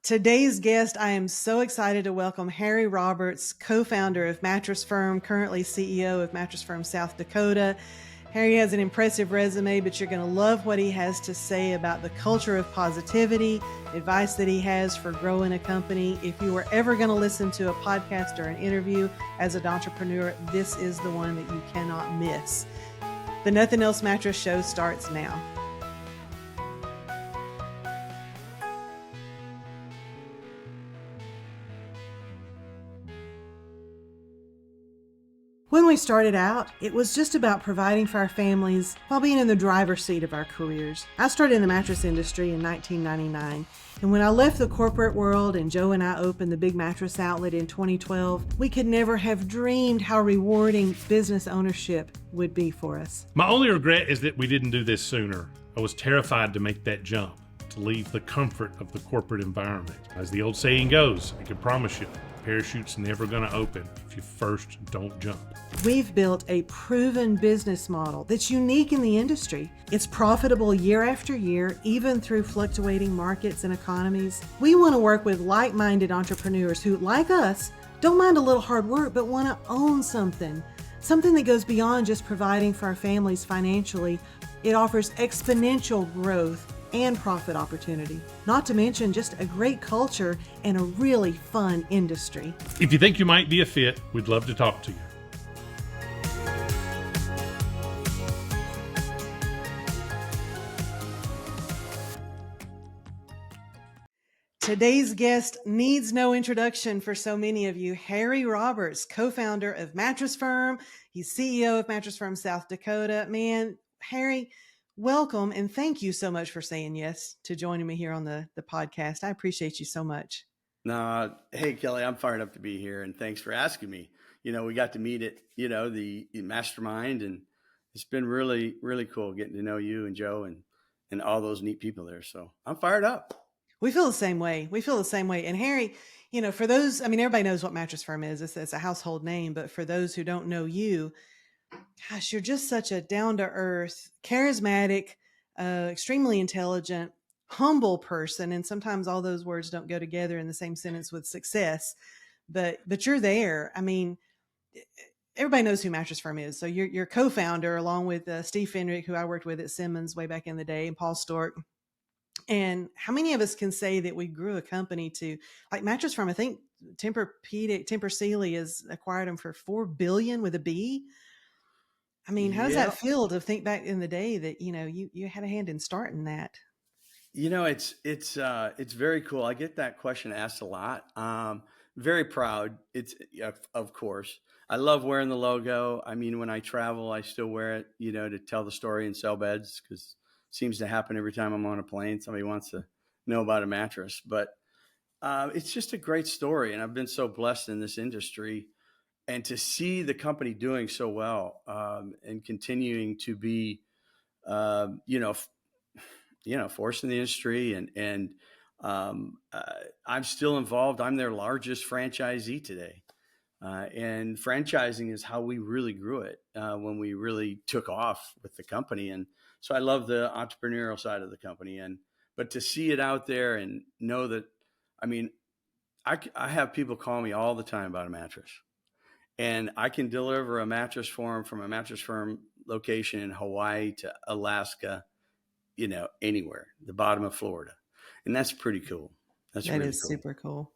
Today's guest, I am so excited to welcome Harry Roberts, co-founder of Mattress Firm, currently CEO of Mattress Firm South Dakota. Harry has an impressive resume, but you're going to love what he has to say about the culture of positivity, advice that he has for growing a company. If you are ever going to listen to a podcast or an interview as an entrepreneur, this is the one that you cannot miss. The Nothing Else Mattress Show starts now. When we started out, it was just about providing for our families while being in the driver's seat of our careers. I started in the mattress industry in 1999, and when I left the corporate world and Joe and I opened the Big Mattress Outlet in 2012, we could never have dreamed how rewarding business ownership would be for us. My only regret is that we didn't do this sooner. I was terrified to make that jump, to leave the comfort of the corporate environment. As the old saying goes, I can promise you, parachute's never going to open if you first don't jump. We've built a proven business model that's unique in the industry. It's profitable year after year, even through fluctuating markets and economies. We want to work with like-minded entrepreneurs who, like us, don't mind a little hard work, but want to own something that goes beyond just providing for our families financially. It offers exponential growth and profit opportunity, not to mention just a great culture and a really fun industry. If you think you might be a fit, we'd love to talk to you. Today's guest needs no introduction for so many of you. Harry Roberts, co-founder of Mattress Firm. He's CEO of Mattress Firm South Dakota. Man, Harry, welcome, and thank you so much for saying yes to joining me here on the podcast. I appreciate you so much. No, hey, Kelly, I'm fired up to be here, and thanks for asking me. We got to meet at, the mastermind, and it's been really, really cool getting to know you and Joe and all those neat people there. So I'm fired up. We feel the same way. And Harry, for those, everybody knows what Mattress Firm is. It's a household name, but for those who don't know you, gosh, you're just such a down-to-earth, charismatic, extremely intelligent, humble person. And sometimes all those words don't go together in the same sentence with success, but you're there. Everybody knows who Mattress Firm is. So you're co-founder along with Steve Fenrick, who I worked with at Simmons way back in the day, and Paul Stork. And how many of us can say that we grew a company to, like Mattress Firm? I think Tempur Sealy has acquired them for $4 billion with a B. How does that feel to think back in the day that, you had a hand in starting that? It's very cool. I get that question asked a lot. Very proud. It's, of course, I love wearing the logo. When I travel, I still wear it, to tell the story and sell beds, because it seems to happen every time I'm on a plane. Somebody wants to know about a mattress, but it's just a great story. And I've been so blessed in this industry, and to see the company doing so well, and continuing to be, force in the industry, and I'm still involved. I'm their largest franchisee today. And franchising is how we really grew it when we really took off with the company. And so I love the entrepreneurial side of the company, but to see it out there and know that, I have people call me all the time about a mattress, and I can deliver a mattress for them from a Mattress Firm location in Hawaii to Alaska, anywhere, the bottom of Florida. And that's pretty cool. That really is cool. Super cool.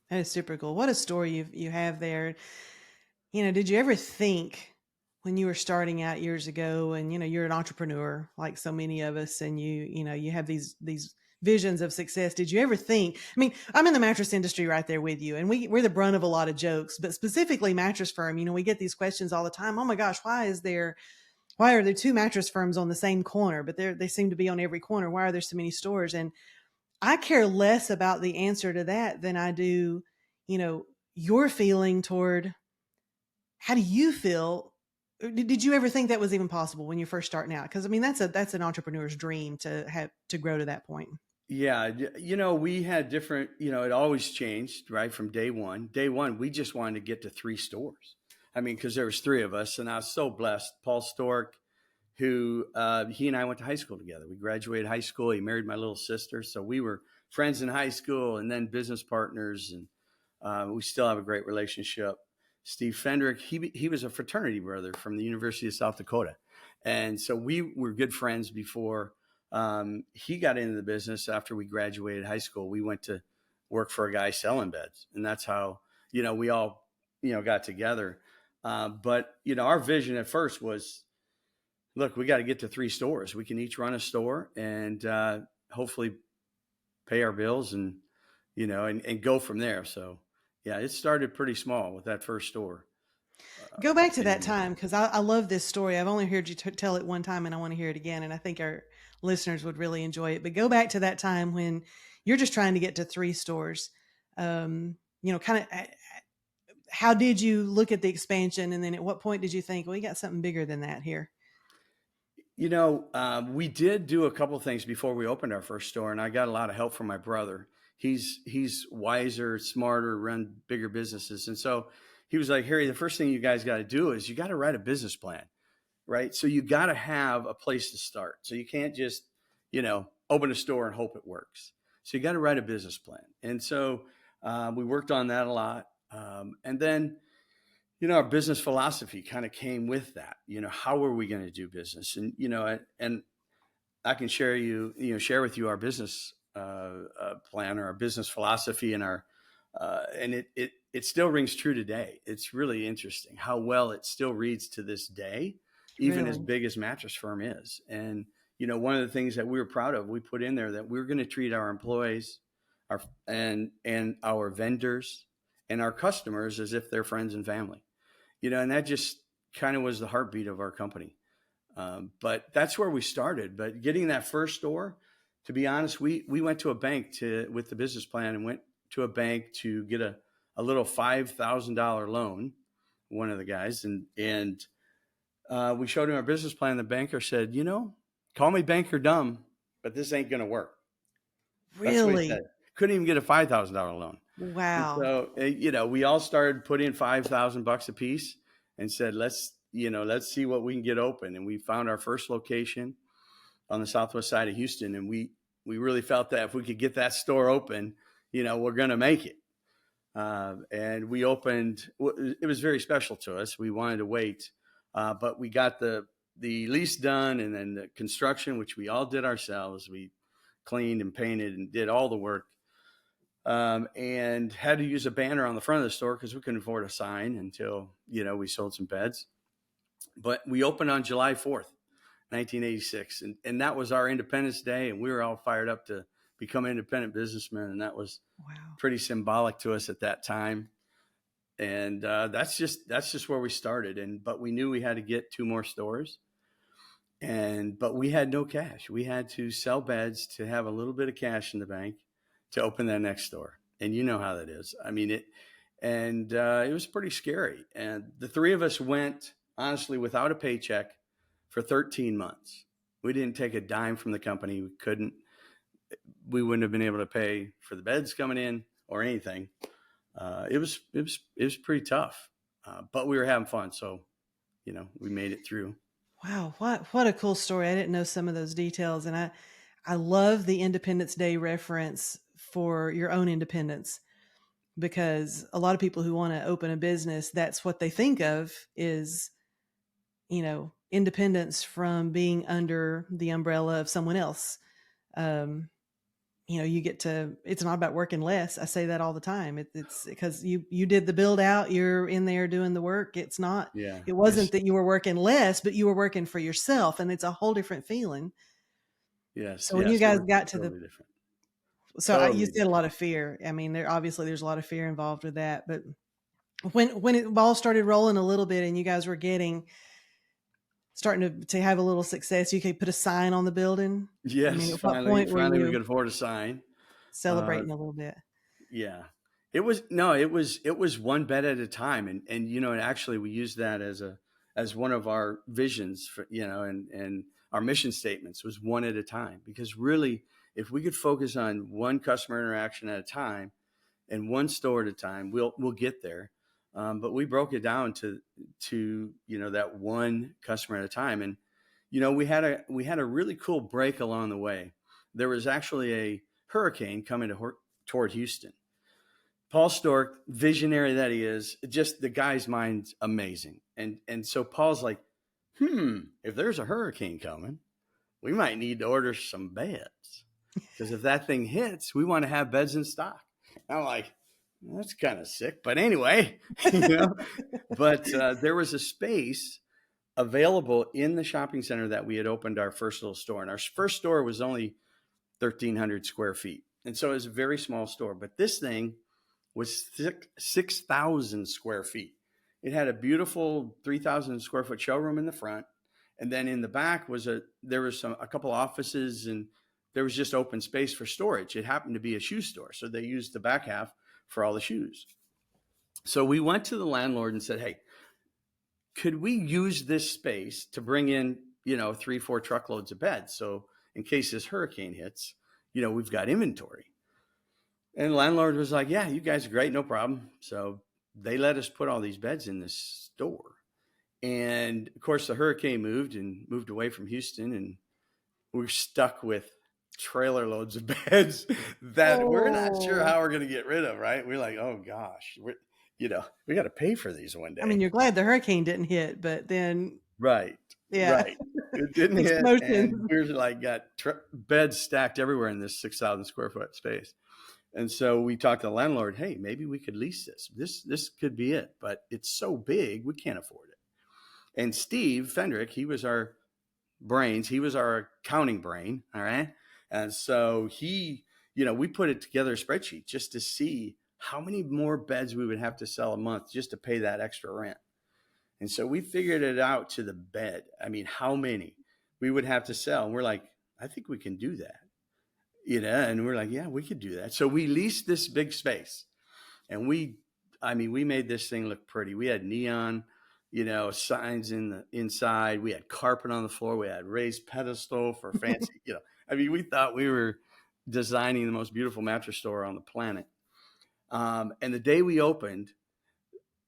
That is super cool. What a story you have there. Did you ever think when you were starting out years ago, and, you're an entrepreneur like so many of us, and you have these visions of success. Did you ever think, I'm in the mattress industry right there with you, and we're the brunt of a lot of jokes, but specifically Mattress Firm, we get these questions all the time. Oh my gosh, why are there two Mattress Firms on the same corner, but they seem to be on every corner? Why are there so many stores? And I care less about the answer to that than I do, your feeling toward, how do you feel? Did you ever think that was even possible when you're first starting out? Because that's an entrepreneur's dream to have to grow to that point. Yeah. We had different, it always changed, right? From day one, we just wanted to get to 3 stores. Because there was 3 of us, and I was so blessed. Paul Stork, who he and I went to high school together. We graduated high school. He married my little sister. So we were friends in high school and then business partners. And we still have a great relationship. Steve Fendrick, he was a fraternity brother from the University of South Dakota. And so we were good friends before he got into the business. After we graduated high school, we went to work for a guy selling beds. And that's how, we all, got together. But, our vision at first was, look, we got to get to 3 stores. We can each run a store and hopefully pay our bills and, and go from there. So, yeah, it started pretty small with that first store. Go back to that And time because I love this story. I've only heard you tell it one time, and I want to hear it again. And I think our listeners would really enjoy it. But go back to that time when you're just trying to get to 3 stores. Kind of how did you look at the expansion, and then at what point did you think, well, we got something bigger than that here? we did do a couple of things before we opened our first store, and I got a lot of help from my brother. He's wiser, smarter, run bigger businesses, and so he was like, Harry, the first thing you guys got to do is you got to write a business plan, right? So you got to have a place to start. So you can't just open a store and hope it works. So you got to write a business plan, and so we worked on that a lot, and then our business philosophy kind of came with that. How are we going to do business? And and I can share with you our business plan or our business philosophy and our and it still rings true today. It's really interesting how well it still reads to this day, even as Really? big as Mattress Firm is. And one of the things that we were proud of, we put in there that we're going to treat our employees, and our vendors and our customers as if they're friends and family. And that just kind of was the heartbeat of our company. But that's where we started. But getting that first store, to be honest, we went to a bank with the business plan and went to a bank to get a little $5,000 loan, one of the guys. And we showed him our business plan. The banker said, call me banker dumb, but this ain't going to work. That's what he Really? said. Couldn't even get a $5,000 loan. And Wow. so, we all started putting in $5,000 a piece and said, let's see what we can get open. And we found our first location on the southwest side of Houston. And we really felt that if we could get that store open, we're going to make it. And we opened, it was very special to us. We wanted to wait, but we got the lease done, and then the construction, which we all did ourselves. We cleaned and painted and did all the work. And had to use a banner on the front of the store because we couldn't afford a sign until, we sold some beds. But we opened on July 4th, 1986. And that was our Independence Day. And we were all fired up to become independent businessmen. And that was Wow. pretty symbolic to us at that time. And that's just where we started. But we knew we had to get 2 more stores. But we had no cash. We had to sell beds to have a little bit of cash in the bank to open that next store. And you know how that is. I mean, it was pretty scary. And the 3 of us went, honestly, without a paycheck for 13 months. We didn't take a dime from the company. We wouldn't have been able to pay for the beds coming in or anything. It was pretty tough, but we were having fun. So, we made it through. Wow. What a cool story. I didn't know some of those details. And I love the Independence Day reference for your own independence, because a lot of people who want to open a business, that's what they think of is, independence from being under the umbrella of someone else. You get to, it's not about working less. I say that all the time. It's because you did the build out, you're in there doing the work. It Yeah. wasn't that you were working less, but you were working for yourself, and it's a whole different feeling. Yes. So when you Yes. It guys was got to totally different. you Totally said a lot different. of fear. I mean, there's a lot of fear involved with that, but when it all started rolling a little bit and you guys were starting to have a little success, you could put a sign on the building. I mean, Yes. at what point were Finally we you could afford a sign. Uh, celebrating a little bit? Yeah. It was one bed at a time. And and actually we used that as one of our visions for, and our mission statements was one at a time, because really, if we could focus on one customer interaction at a time and one store at a time, we'll get there. But we broke it down to that one customer at a time. And we had a really cool break along the way. There was actually a hurricane coming toward Houston. Paul Stork, visionary that he is, just the guy's mind's amazing. And so Paul's like, if there's a hurricane coming, we might need to order some beds. Because if that thing hits, we want to have beds in stock. And I'm like, that's kind of sick. But anyway, but there was a space available in the shopping center that we had opened our first little store. And our first store was only 1,300 square feet. And so it was a very small store. But this thing was 6,000 square feet. It had a beautiful 3,000 square foot showroom in the front. And then in the back there was a couple offices, and there was just open space for storage. It happened to be a shoe store. So they used the back half for all the shoes. So we went to the landlord and said, hey, could we use this space to bring in, 3-4 truckloads of beds? So in case this hurricane hits, we've got inventory. And the landlord was like, yeah, you guys are great. No problem. So they let us put all these beds in this store. And of course, the hurricane moved away from Houston, and we're stuck with trailer loads of beds that we're not sure how we're going to get rid of. Right. We're like, oh gosh, we got to pay for these one day. I mean, you're glad the hurricane didn't hit, but then. Right. Yeah. Right. It didn't hit. And we're like got beds stacked everywhere in this 6,000 square foot space. And so we talked to the landlord, hey, maybe we could lease this. This could be it, but it's so big, we can't afford it. And Steve Fendrick, he was our brains. He was our accounting brain. All right. And so we put it together a spreadsheet just to see how many more beds we would have to sell a month just to pay that extra rent. And so we figured it out to the bed. I mean, how many we would have to sell. And we're like, I think we can do that. And we're like, yeah, we could do that. So we leased this big space, and we made this thing look pretty. We had neon, signs inside. We had carpet on the floor. We had raised pedestal for fancy, we thought we were designing the most beautiful mattress store on the planet. And the day we opened,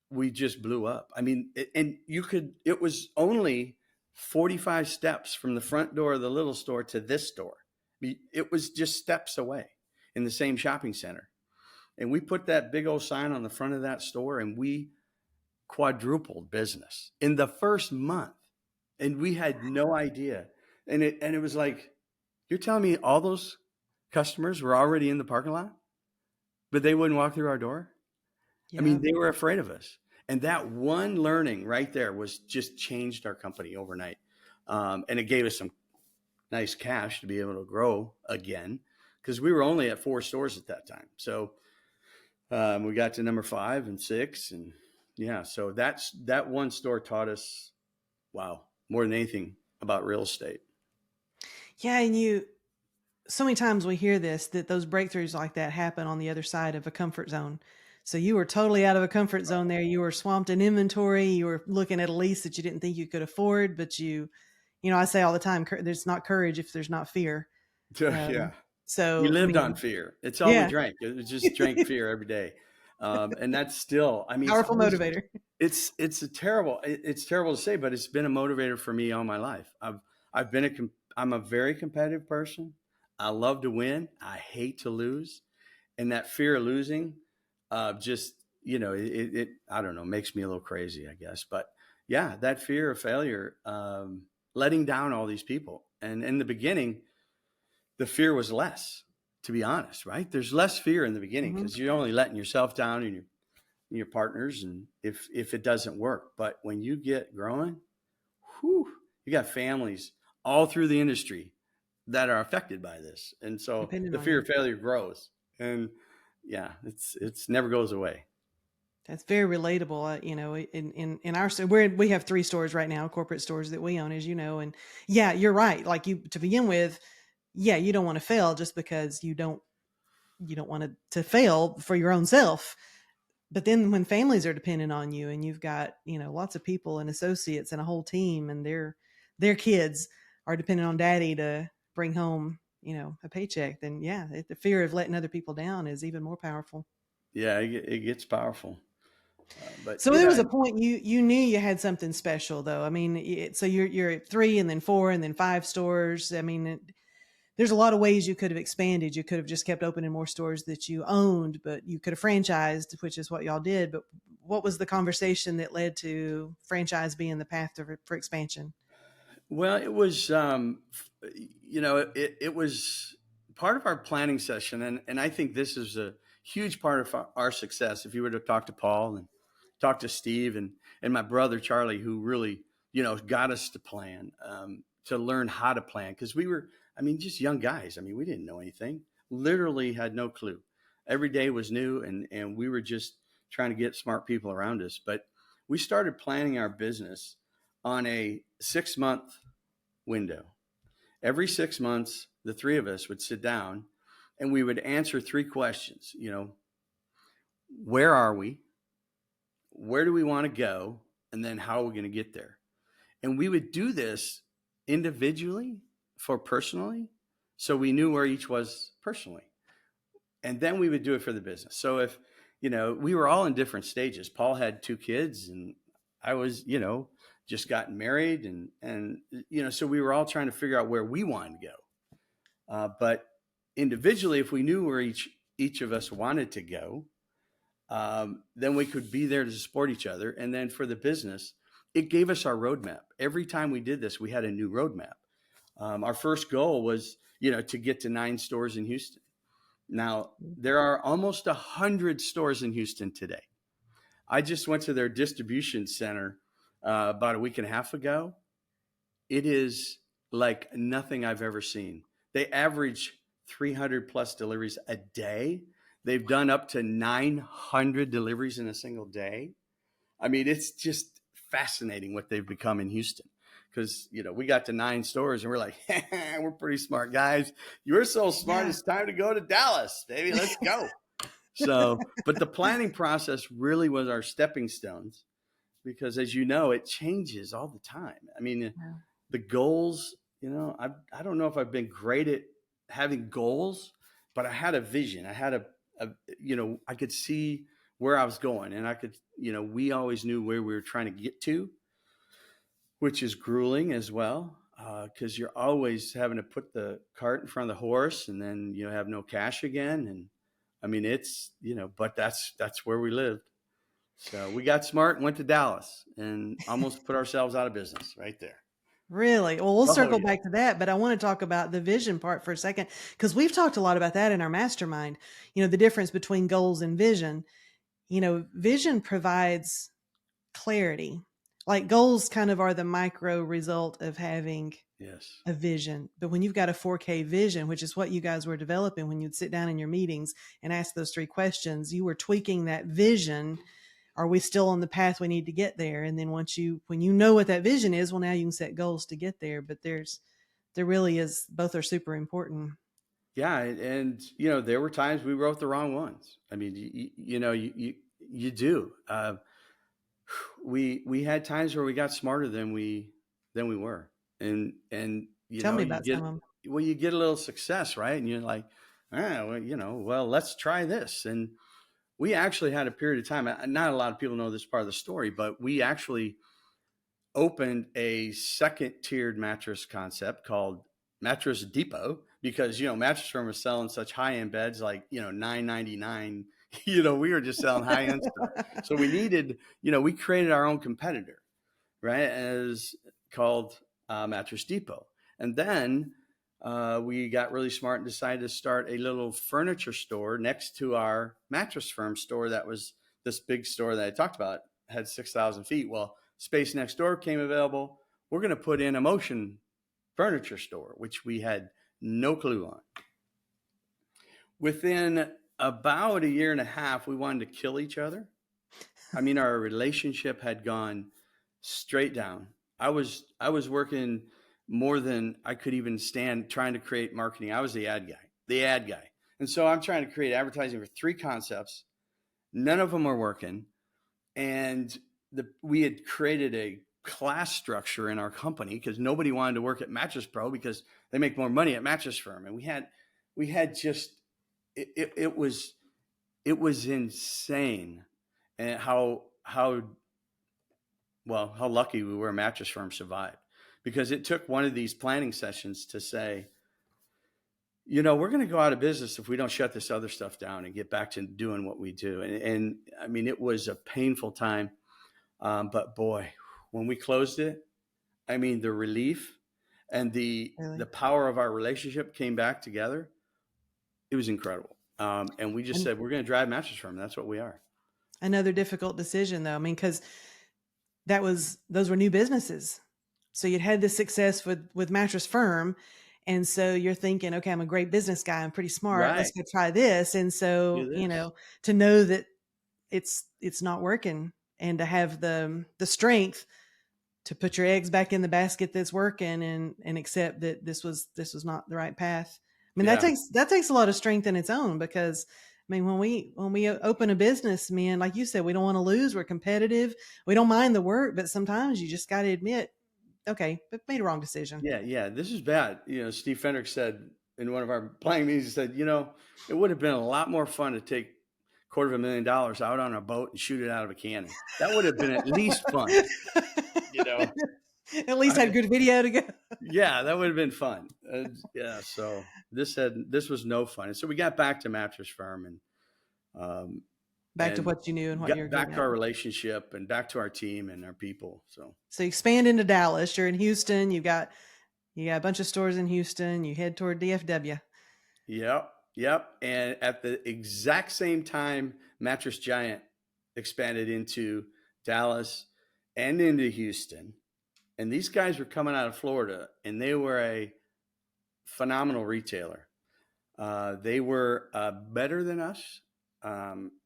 we just blew up. It was only 45 steps from the front door of the little store to this store. It was just steps away in the same shopping center. And we put that big old sign on the front of that store, and we quadrupled business in the first month. And we had no idea. And it was like, you're telling me all those customers were already in the parking lot, but they wouldn't walk through our door? Yeah. They were afraid of us. And that one learning right there was just changed our company overnight. And it gave us some nice cash to be able to grow again, because we were only at 4 stores at that time. So we got to number 5 and 6, and so that one store taught us, wow, more than anything about real estate. Yeah. And so many times we hear that those breakthroughs like that happen on the other side of a comfort zone. So you were totally out of a comfort zone there. You were swamped in inventory. You were looking at a lease that you didn't think you could afford, but I say all the time, there's not courage if there's not fear. Yeah. So we lived on fear. It's all we drank. It was just drank fear every day. And that's still, powerful motivator. It's terrible to say, but it's been a motivator for me all my life. I'm a very competitive person. I love to win. I hate to lose. And that fear of losing, just, it I don't know, makes me a little crazy, I guess. But yeah, that fear of failure, letting down all these people. And in the beginning, the fear was less, to be honest, right? There's less fear in the beginning because you're only letting yourself down and your partners, and if it doesn't work. But when you get growing, you got families all through the industry that are affected by this. And so the fear of failure grows. And yeah, it's never goes away. That's very relatable. In our store, we have 3 stores right now, corporate stores that we own, as you know. And yeah, you're right. Like to begin with, yeah, you don't want to fail just because you don't want to fail for your own self. But then when families are dependent on you, and you've got, lots of people and associates and a whole team, and their kids are dependent on daddy to bring home, a paycheck, then yeah, the fear of letting other people down is even more powerful. Yeah, it gets powerful. But so there was a point you knew you had something special, though. So you're at 3 and then 4 and then 5 stores. there's a lot of ways you could have expanded. You could have just kept opening more stores that you owned, but you could have franchised, which is what y'all did. But what was the conversation that led to franchise being the path for expansion? Well, it was, it was part of our planning session. And I think this is a huge part of our success. If you were to talk to Paul and talk to Steve and my brother, Charlie, who really, got us to plan, to learn how to plan. Cause we were, just young guys. We didn't know anything, literally had no clue. Every day was new. And we were just trying to get smart people around us. But we started planning our business on a 6-month window. Every 6 months, the three of us would sit down and we would answer 3 questions. Where are we? Where do we want to go? And then how are we going to get there? And we would do this individually for personally. So we knew where each was personally. And then we would do it for the business. So if, we were all in different stages. Paul had 2 kids and I was, just gotten married and so we were all trying to figure out where we wanted to go. But individually, if we knew where each of us wanted to go, then we could be there to support each other. And then for the business, it gave us our roadmap. Every time we did this, we had a new roadmap. Our first goal was, to get to 9 stores in Houston. Now, there are almost 100 stores in Houston today. I just went to their distribution center about a week and a half ago. It is like nothing I've ever seen. They average 300 plus deliveries a day. They've done up to 900 deliveries in a single day. It's just fascinating what they've become in Houston. Because, we got to 9 stores and we're like, we're pretty smart guys. You're so smart. Yeah. It's time to go to Dallas, baby. Let's go. So, but the planning process really was our stepping stones because as you know, it changes all the time. Yeah. The goals, I don't know if I've been great at having goals, but I had a vision. I had I could see where I was going and I could, we always knew where we were trying to get to, which is grueling as well. Cause you're always having to put the cart in front of the horse and then, have no cash again. And it's, but that's where we lived. So we got smart and went to Dallas and almost put ourselves out of business right there. Really? Well, we'll Oh, circle yeah. back to that, but I want to talk about the vision part for a second because we've talked a lot about that in our mastermind. The difference between goals and vision. Vision provides clarity. Like goals kind of are the micro result of having Yes. a vision. But when you've got a 4K vision, which is what you guys were developing when you'd sit down in your meetings and ask those 3 questions, you were tweaking that vision. Are we still on the path we need to get there? And then when you know what that vision is, well, now you can set goals to get there. But there really is, both are super important. Yeah. And, there were times we wrote the wrong ones. You do. We had times where we got smarter than we were. And, Tell me about some of them. you get a little success, right? And you're like, let's try this. And we actually had a period of time. Not a lot of people know this part of the story, but we actually opened a second tiered mattress concept called Mattress Depot because, Mattress Firm was selling such high end beds like, $9.99. We were just selling high end stuff. So we needed, we created our own competitor, right? As called Mattress Depot. And then we got really smart and decided to start a little furniture store next to our Mattress Firm store. That was this big store that I talked about, had 6,000 feet. Well, space next door came available. We're going to put in a motion furniture store, which we had no clue on. Within about a year and a half, we wanted to kill each other. Our relationship had gone straight down. I was working more than I could even stand trying to create marketing. I was the ad guy. And so I'm trying to create advertising for 3 concepts. None of them were working. And we had created a class structure in our company because nobody wanted to work at Mattress Pro because they make more money at Mattress Firm. And we had just, it was insane. And how lucky we were Mattress Firm survived because it took one of these planning sessions to say, we're going to go out of business if we don't shut this other stuff down and get back to doing what we do. And I mean, it was a painful time. But boy, when we closed it, I mean, the relief and the Really. power of our relationship came back together. It was incredible. And we just And said, we're going to drive Mattress Firm. That's what we are. another difficult decision though. I mean, because those were new businesses. So you'd had this success with Mattress Firm. And so you're thinking, okay, I'm a great business guy. I'm pretty smart. Let's Right. go try this. And so, Do this. to know that it's not working and to have the strength to put your eggs back in the basket that's working and accept that this was not the right path. I mean, Yeah. that takes a lot of strength in its own because I mean, when we open a business, man, like you said, we don't want to lose. We're competitive. We don't mind the work, but sometimes you just got to admit, okay, but made a wrong decision. Yeah. Yeah. This is bad. Steve Fendrick said in one of our planning meetings, he said, it would have been a lot more fun to take $250,000 out on a boat and shoot it out of a cannon. That would have been at least fun. You know, At least had good video to go. Yeah, that would have been fun. Yeah, so this was no fun, and so we got back to Mattress Firm um, Back to and what you knew and what got you're back good to at. our relationship and back to our team and our people. So So you expand into Dallas. You're in Houston. You got a bunch of stores in Houston. You head toward DFW. yep, yep. And at the exact same time, Mattress Giant expanded into Dallas and into Houston, and these guys were coming out of Florida, and they were a phenomenal retailer. They were better than us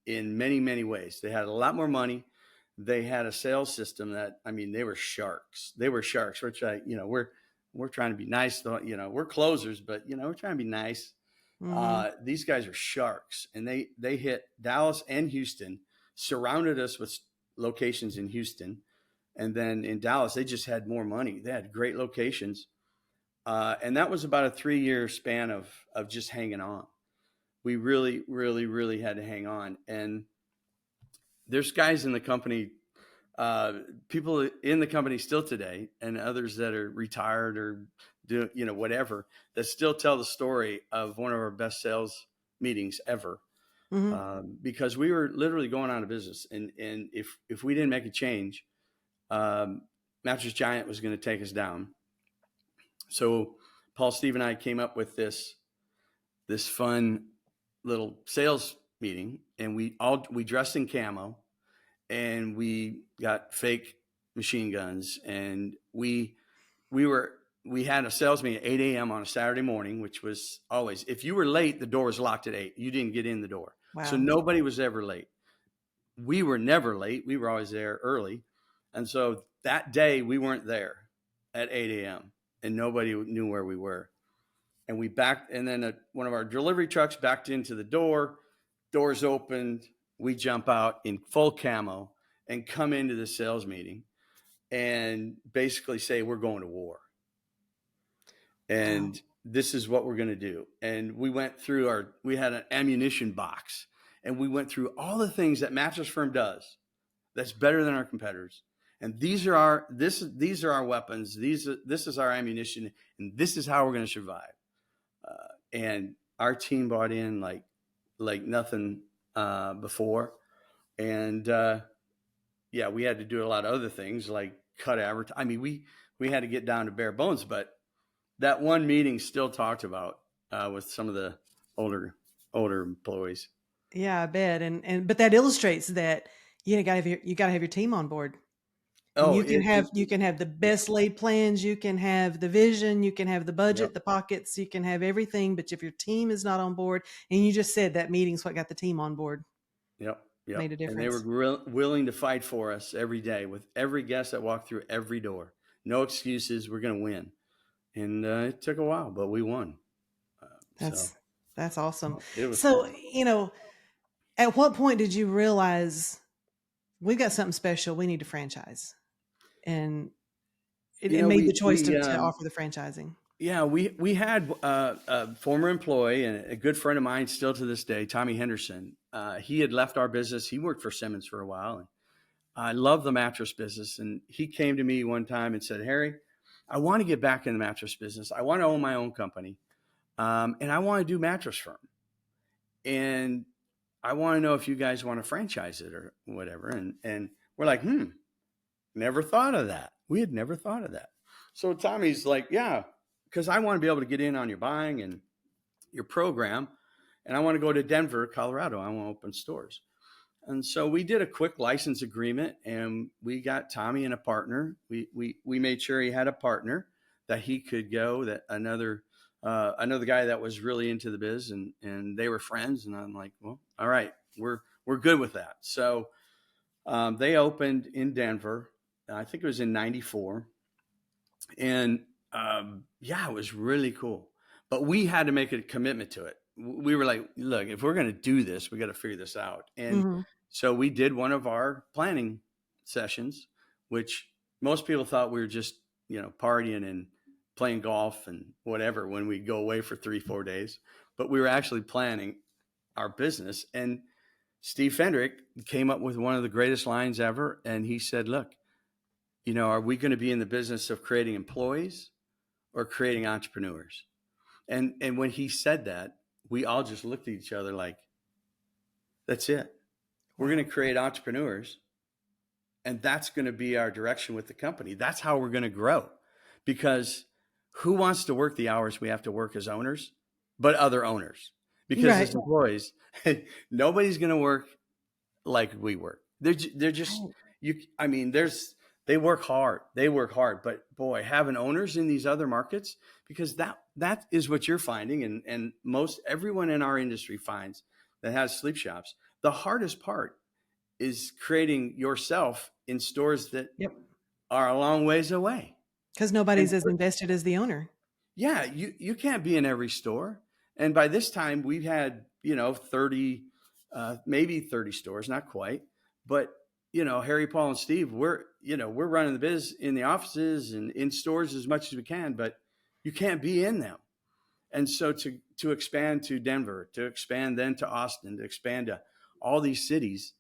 in many, many ways. They had a lot more money. They had a sales system that, I mean, they were sharks. They were sharks, which we're trying to be nice. We're closers, but we're trying to be nice. Hmm. These guys are sharks, and they hit Dallas and Houston, surrounded us with locations in Houston, and then in Dallas they just had more money. They had great locations. And that was about a 3-year span of just hanging on. We really, really, really had to hang on. And there's guys in the company, people in the company still today, and others that are retired or do whatever, that still tell the story of one of our best sales meetings ever. Hmm. Because we were literally going out of business, and if we didn't make a change, Mattress Giant was going to take us down. So Paul, Steve, and I came up with this fun little sales meeting, and we dressed in camo, and we got fake machine guns, and we had a sales meeting at 8 a.m. on a Saturday morning, which was always, if you were late, the door was locked at 8. You didn't get in the door. So Wow. nobody was ever late. We were never late. We were always there early. And so that day we weren't there at 8 a.m. and nobody knew where we were. And we backed, and then one of our delivery trucks backed into the door, doors opened. We jump out in full camo and come into the sales meeting and basically say, we're going to war. Wow. And this is what we're going to do. And we went through we had an ammunition box, and we went through all the things that Mattress Firm does that's better than our competitors. And these are our weapons. This is our ammunition, and this is how we're going to survive. And our team bought in like nothing before. And yeah, we had to do a lot of other things like cut advertising. I mean, we had to get down to bare bones, but that one meeting still talked about with some of the older employees. Yeah, I bet. But that illustrates that you gotta have your team on board. And Oh, you can have the yeah, best laid plans, you can have the vision, you can have the yep, budget, the pockets, you can have everything, but if your team is not on board, and you just said that meeting's what got the team on board, yep, yep. made a And they were difference. willing to fight for us every day with every guest that walked through every door. No excuses. We're going to win. And it took a while, but we won. So That's awesome. it was So, fun. at what point did you realize we've got something special, we need to franchise? And it made the choice to offer the franchising. Yeah, we had a former employee and a good friend of mine still to this day, Tommy Henderson. He had left our business. He worked for Simmons for a while, and I love the mattress business. And he came to me one time and said, Harry, I want to get back in the mattress business. I want to own my own company. and I want to do Mattress Firm, and I want to know if you guys want to franchise it or whatever. And we're like, never thought of that. We had never thought of that. So Tommy's like, yeah, because I want to be able to get in on your buying and your program, and I want to go to Denver, Colorado. I want to open stores. And so we did a quick license agreement, and we got Tommy and a partner. We made sure he had a partner that he could go, that another guy that was really into the biz, and they were friends. And I'm like, well, all right, we're good with that. So they opened in Denver. I think it was in '94, and yeah, it was really cool. But we had to make a commitment to it. We were like, look, if we're going to do this, we got to figure this out. And Mhm. so we did one of our planning sessions, which most people thought we were just, partying and playing golf and whatever when we go away for 3-4 days. But we were actually planning our business. And Steve Fendrick came up with one of the greatest lines ever. And he said, look, are we going to be in the business of creating employees or creating entrepreneurs? And when he said that, we all just looked at each other like, that's it. We're going to create entrepreneurs, and that's going to be our direction with the company. That's how we're going to grow, because who wants to work the hours we have to work as owners, but other owners? Because Right. as employees, nobody's going to work like we work. They're just, they work hard. They work hard, but boy, having owners in these other markets, because that is what you're finding. And most everyone in our industry finds that has sleep shops. The hardest part is creating yourself in stores that Yep. are a long ways away. Because nobody's as invested as the owner. Yeah, you can't be in every store. And by this time we've had, 30, maybe 30 stores, not quite, but Harry, Paul, and Steve, we're running the biz in the offices and in stores as much as we can, but you can't be in them. And so to expand to Denver, to expand then to Austin, to expand to all these cities,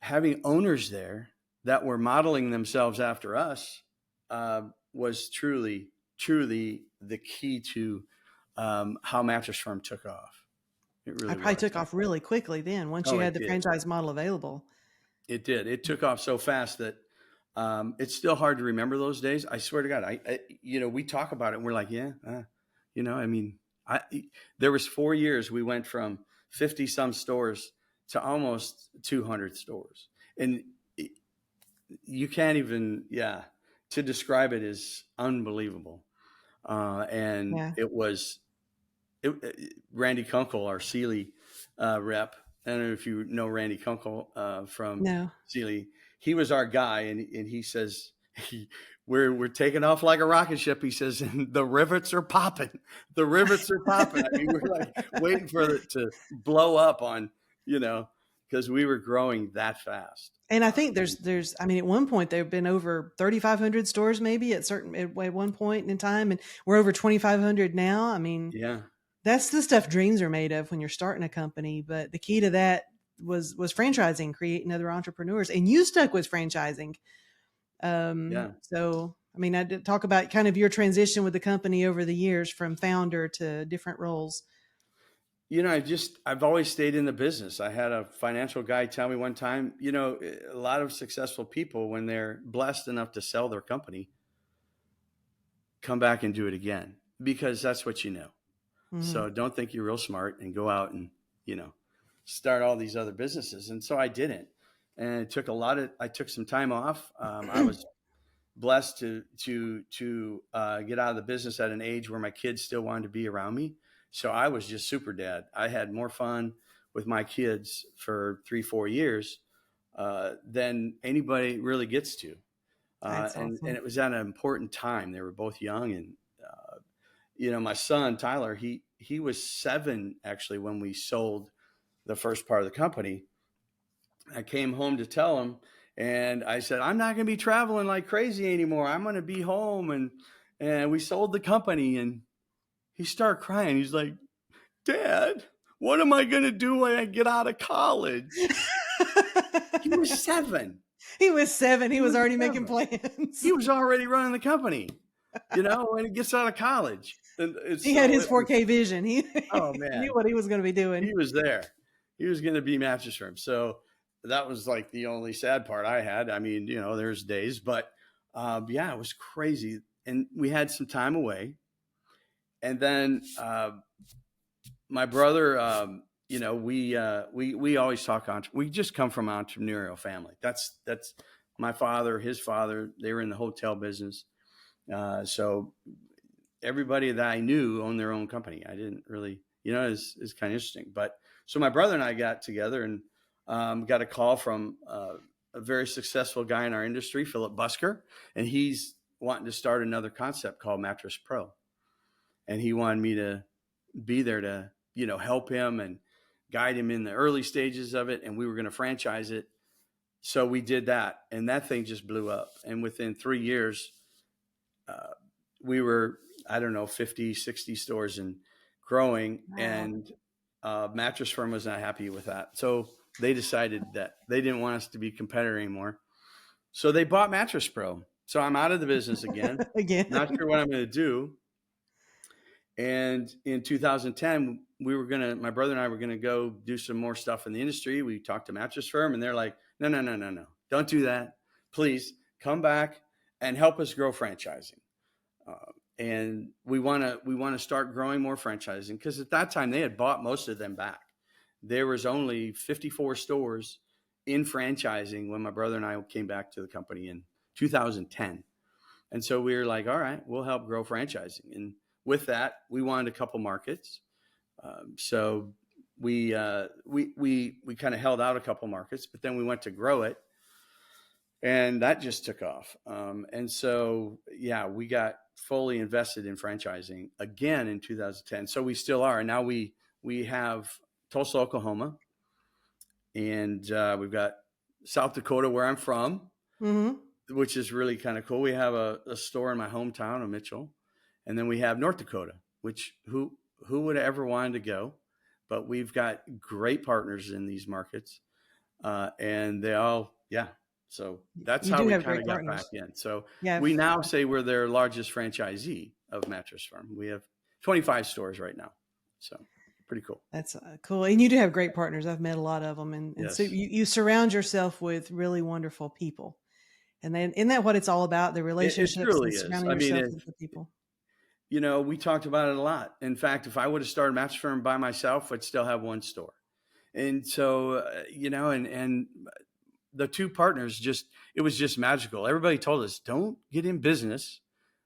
having owners there that were modeling themselves after us was truly the key to how Mattress Firm took off. It really I probably was. took off really quickly then once you Oh, had it the did. franchise model available. It did. It took off so fast that it's still hard to remember those days. I swear to God, I we talk about it and we're like, yeah, there was 4 years we went from 50 some stores to almost 200 stores, and you can't even, to describe it is unbelievable. And Yeah. it was Randy Kunkel, our Sealy rep. I don't know if you know Randy Kunkel from No. Sealy. He was our guy, and he says, we're taking off like a rocket ship. He says, and the rivets are popping. The rivets are popping. I mean, we're like waiting for it to blow up on, because we were growing that fast. And I think there's I mean, at one point there have been over 3,500 stores maybe at one point in time, and we're over 2,500 now. I mean, Yeah. that's the stuff dreams are made of when you're starting a company. But the key to that was franchising, creating other entrepreneurs, and you stuck with franchising. Yeah. So, I mean, I did talk about kind of your transition with the company over the years from founder to different roles. I've always stayed in the business. I had a financial guy tell me one time, a lot of successful people, when they're blessed enough to sell their company, come back and do it again, because that's what you know. Mhm. So don't think you're real smart and go out and, start all these other businesses. And so I didn't. And it took I took some time off. I was blessed to get out of the business at an age where my kids still wanted to be around me. So I was just super dad. I had more fun with my kids for 3-4 years than anybody really gets to. That's And awesome. it was at an important time. They were both young, and my son Tyler, he was 7 actually when we sold the first part of the company. I came home to tell him, and I said, I'm not going to be traveling like crazy anymore. I'm going to be home, and we sold the company. And he started crying. He's like, Dad, what am I going to do when I get out of college? He was 7. He was 7. He was already making 7. plans. He was already running the company. when he gets out of college. And it's He had so his it was, 4K vision. He oh knew man, what he was going to be doing. he was there. He was going to be Mattress Firm. So that was like the only sad part I had. I mean, there's days, but yeah, it was crazy. And we had some time away. And then my brother, we always talk we just come from an entrepreneurial family. That's my father, his father. They were in the hotel business. So everybody that I knew owned their own company. I didn't really, it's kind of interesting. But so my brother and I got together and got a call from a very successful guy in our industry, Philip Busker, and he's wanting to start another concept called Mattress Pro. And he wanted me to be there to, help him and guide him in the early stages of it. And we were going to franchise it. So we did that, and that thing just blew up. And within 3 years, we were, I don't know, 50, 60 stores and growing. Wow. And Mattress Firm was not happy with that. So they decided that they didn't want us to be a competitor anymore. So they bought Mattress Pro. So I'm out of the business again. Again. Not sure what I'm going to do. And in 2010, my brother and I were going to go do some more stuff in the industry. We talked to Mattress Firm, and they're like, no. Don't do that. Please come back and help us grow franchising. And we want to start growing more franchising, because at that time they had bought most of them back. There was only 54 stores in franchising when my brother and I came back to the company in 2010. And so we were like, all right, we'll help grow franchising. And with that, we wanted a couple markets. So we kind of held out a couple markets, but then we went to grow it, and that just took off. And so, yeah, we got fully invested in franchising again in 2010. So we still are. And now we have Tulsa, Oklahoma, and we've got South Dakota, where I'm from, which is really kind of cool. We have a store in my hometown of Mitchell. And then we have North Dakota, which who would have ever wanted to go? But we've got great partners in these markets, and they all, yeah. So that's You how do we have kind great of got partners. back in. So Yeah. we now say we're their largest franchisee of Mattress Firm. We have 25 stores right now. So pretty cool. That's cool. And you do have great partners. I've met a lot of them. And Yes. so you surround yourself with really wonderful people. And then isn't that what it's all about? The It relationships truly and is. surrounding I mean, yourself with the people. we talked about it a lot. In fact, if I would have started Mattress Firm by myself, I'd still have one store. And so, and the two partners it was just magical. Everybody told us, don't get in business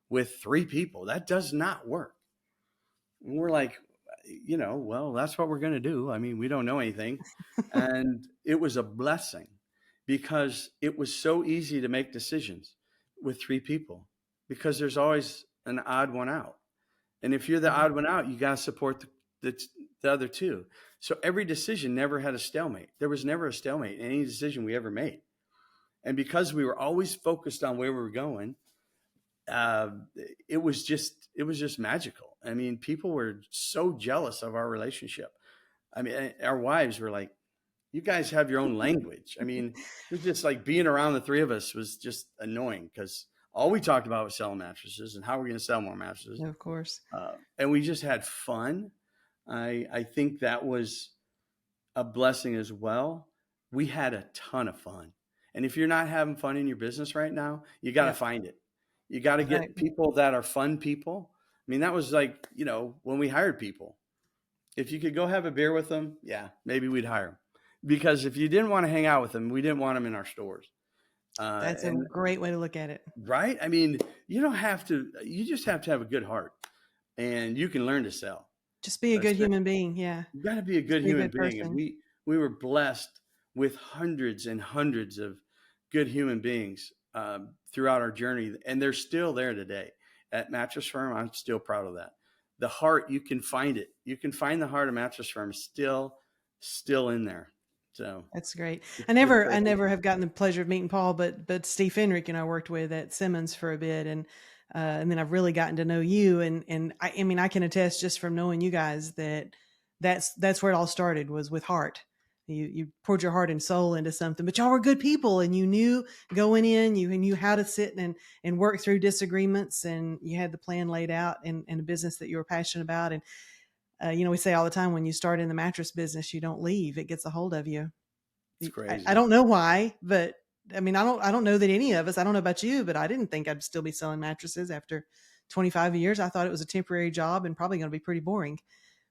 with 3 people. That does not work. And we're like, well, that's what we're going to do. I mean, we don't know anything. And it was a blessing, because it was so easy to make decisions with 3 people, because there's always an odd one out. And if you're the odd one out, you got to support the other 2. So every decision never had a stalemate. There was never a stalemate in any decision we ever made. And because we were always focused on where we were going, it was just magical. I mean, people were so jealous of our relationship. I mean, our wives were like, you guys have your own language. I mean, it was just like being around the 3 of us was just annoying, because all we talked about was selling mattresses and how we're going to sell more mattresses. Of course. And we just had fun. I think that was a blessing as well. We had a ton of fun. And if you're not having fun in your business right now, you got to find it. You got to get people that are fun people. I mean, that was like, when we hired people, if you could go have a beer with them, yeah, maybe we'd hire them. Because if you didn't want to hang out with them, we didn't want them in our stores. That's a great way to look at it. Right? I mean, you just have to have a good heart, and you can learn to sell. Just be a good human being. Yeah. You got to be a good human being. And we were blessed with hundreds and hundreds of good human beings throughout our journey. And they're still there today at Mattress Firm. I'm still proud of that. The heart, you can find it. You can find the heart of Mattress Firm still in there. So that's great. I never have gotten the pleasure of meeting Paul, but Steve Fenrick and I worked with at Simmons for a bit, and then I've really gotten to know you, and I mean, I can attest just from knowing you guys that's where it all started, was with heart. You poured your heart and soul into something, but y'all were good people, and you knew going in, you knew how to sit and work through disagreements, and you had the plan laid out in a business that you were passionate about. And we say all the time, when you start in the mattress business, you don't leave; it gets a hold of you. It's I crazy. don't know why, but I mean, I don't know that any of us. I don't know about you, but I didn't think I'd still be selling mattresses after 25 years. I thought it was a temporary job and probably going to be pretty boring.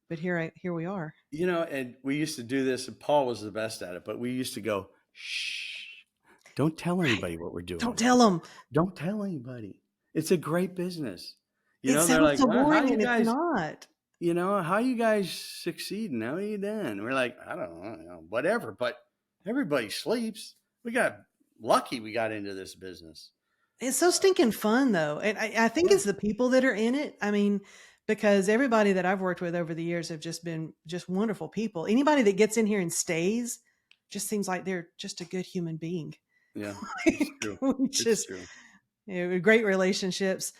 But here we are. And we used to do this, and Paul was the best at it, but we used to go, shh, don't tell Right? anybody what we're Don't doing. tell them. Don't tell anybody. It's a great business. It They're sounds like, so well, boring, and it's not. how you guys succeeding? How are you done? We're like, I don't know, whatever, but everybody sleeps. We got lucky we got into this business. It's so stinking fun, though, and I think Yeah. it's the people that are in it. I mean, because everybody that I've worked with over the years have just been just wonderful people. Anybody that gets in here and stays just seems like they're just a good human being. Yeah, it's Like, true. we It's just true. great relationships.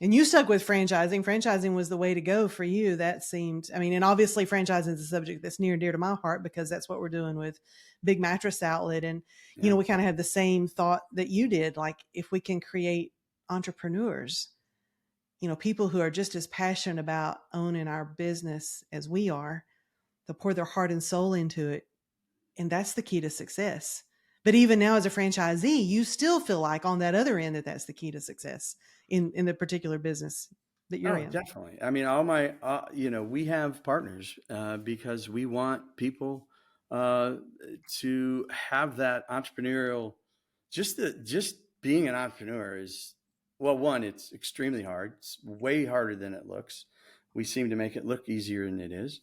And you stuck with franchising. Franchising was the way to go for you. That seemed, I mean, and obviously franchising is a subject that's near and dear to my heart, because that's what we're doing with Big Mattress Outlet. And, Yeah. we kind of had the same thought that you did. Like, if we can create entrepreneurs, people who are just as passionate about owning our business as we are, they'll pour their heart and soul into it. And that's the key to success. But even now, as a franchisee, you still feel like on that other end that's the key to success in the particular business that you're Oh, in. definitely. I mean, all my, we have partners because we want people uh, to have that entrepreneurial. Just being an entrepreneur is, well, one, it's extremely hard. It's way harder than it looks. We seem to make it look easier than it is.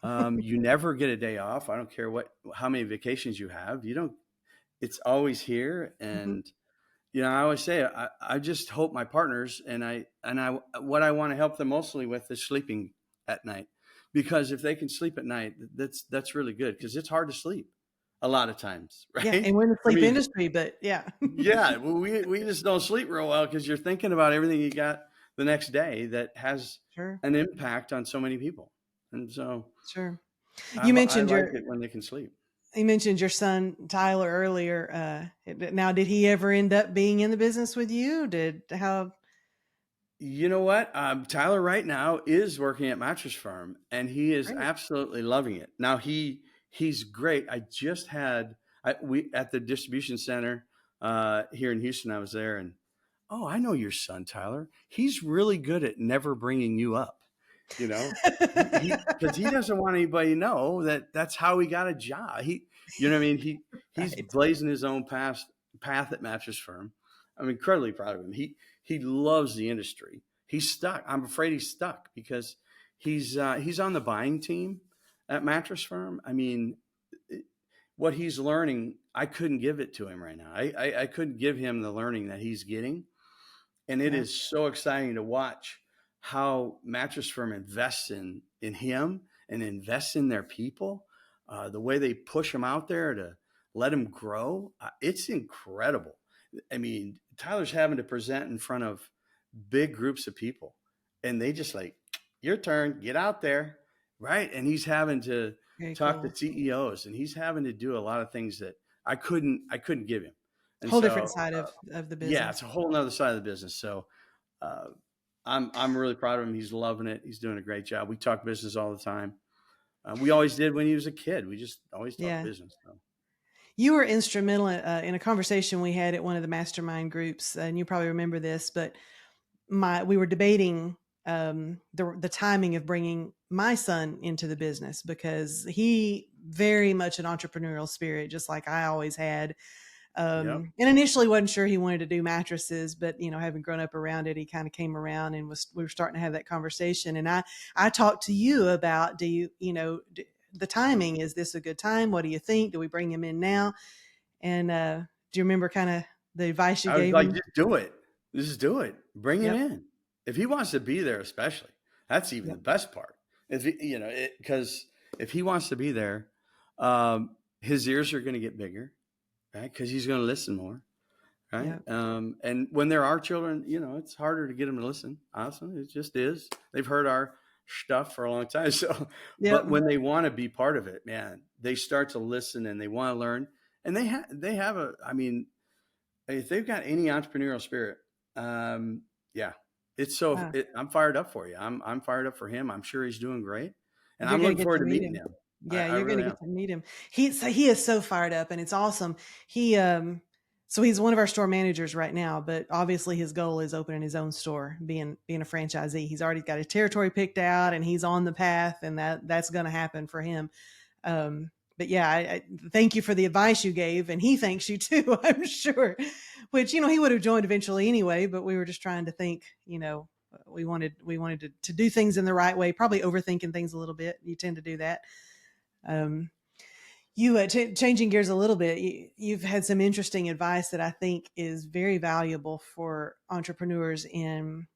You never get a day off. I don't care how many vacations you have. You don't. It's always here, Mm-hmm. and I always say I just hope my partners and I what I want to help them mostly with is sleeping at night, because if they can sleep at night, that's really good, because it's hard to sleep a lot of times, Yeah. right? And we're in the I sleep mean, industry, but yeah. yeah, well, we just don't sleep real well because you're thinking about everything you got the next day that has Sure. an impact on so many people, and so Sure. I, You I mentioned like your it when they can sleep. you mentioned your son Tyler earlier. Now, did he ever end up being in the business with you? Did how You know what? Tyler right now is working at Mattress Firm, and he is great. absolutely loving it. Now he's great. I just had we at the distribution center here in Houston. I was there, and oh, I know your son, Tyler. He's really good at never bringing you up. You know, he because he doesn't want anybody to know that that's how he got a job. What I mean. He's Right. blazing his own path at Mattress Firm. I'm incredibly proud of him. He loves the industry. He's stuck. I'm afraid he's stuck because he's on the buying team at Mattress Firm. I mean, what he's learning, I couldn't give it to him right now. I couldn't give him the learning that he's getting, and it Yeah. is so exciting to watch how Mattress Firm invests in him and invests in their people. The way they push them out there to let them grow, it's incredible. I mean, Tyler's having to present in front of big groups of people, and they just like, your turn, get out there, right? And he's having to Very talk to cool. CEOs, and he's having to do a lot of things that I couldn't give him. And Whole different so, side of the yeah, business. it's a whole nother side of the business. So, uh, I'm really proud of him. He's loving it. He's doing a great job. We talk business all the time. We always did when he was a kid. We just always talk Yeah. business. So. You were instrumental in a conversation we had at one of the mastermind groups, and you probably remember this, but we were debating the timing of bringing my son into the business, because he very much an entrepreneurial spirit, just like I always had. Yep. And initially wasn't sure he wanted to do mattresses, but having grown up around it, he kind of came around, and we were starting to have that conversation. And I talked to you about, the timing, is this a good time? What do you think? Do we bring him in now? And do you remember kind of the advice you I was gave like, him? just do it. Just do it. Bring him Yep. in. If he wants to be there, especially, that's even the Yep. best part. If because if he wants to be there, his ears are going to get bigger, right? Because he's going to listen more, right? Yep. And when there are children, it's harder to get them to listen. Honestly, it just is. They've heard our stuff for a long time. So, Yep. but when they want to be part of it, man, they start to listen and they want to learn. And they have a, I mean, if they've got any entrepreneurial spirit, yeah, it's so. Wow. I'm fired up for you. I'm fired up for him. I'm sure he's doing great, and You're I'm gonna looking get forward to to meet meeting him. him. Yeah, I you're gonna really am. get to meet him. He is so fired up, and it's awesome. He so he's one of our store managers right now, but obviously his goal is opening his own store, being a franchisee. He's already got his territory picked out, and he's on the path, and that's going to happen for him. But yeah, I thank you for the advice you gave, and he thanks you too, I'm sure. Which he would have joined eventually anyway, but we were just trying to think. We wanted to do things in the right way, probably overthinking things a little bit. You tend to do that. Um, changing gears a little bit, you've had some interesting advice that I think is very valuable for entrepreneurs in,